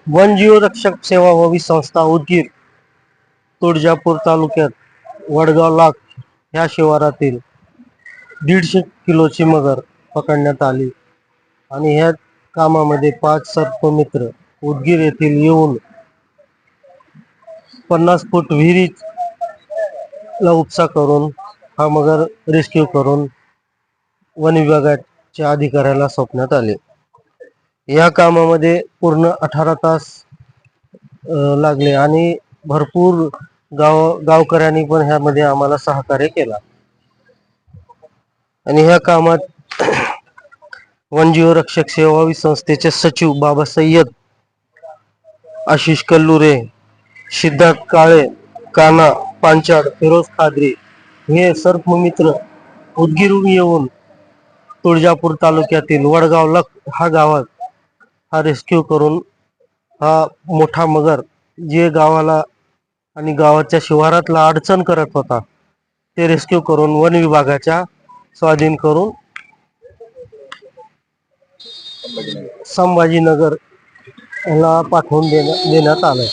वनजीव रक्षक सेवा व संस्था उदगीर तुळजापूर तालुक्यात वडगाव लाख ह्या शिवारातील 150 किलोची मगर पकडण्यात आली आणि ह्या कामामध्ये 5 सर्पमित्र उदगीर येथील येऊन 50 फूट विहिरीला उपसा करून हा मगर रेस्क्यू करून वन विभागाच्या अधिकाऱ्याला सोपण्यात आले। या कामामध्ये पूर्ण 18 तास लागले आणि भरपूर गावकऱ्यांनी पण ह्यामध्ये आम्हाला सहकार्य केला आणि ह्या कामात वनजीव रक्षक सेवा संस्थेचे सचिव बाबा सय्यद, आशिष कल्लुरे, सिद्धार्थ काळे, काना पांचाड, फिरोज खाद्री हे सर्पमित्र उदगीरहून येऊन तुळजापूर तालुक्यातील वडगाव लख हा गावात हा रेस्क्यू करून हा मोठा मगर जे गावाला आणि गावाच्या शिवारातला अडचण करत होता ते रेस्क्यू करून वन विभागाच्या स्वाधीन करून संभाजीनगर ला पाठवून देण्यात आलं।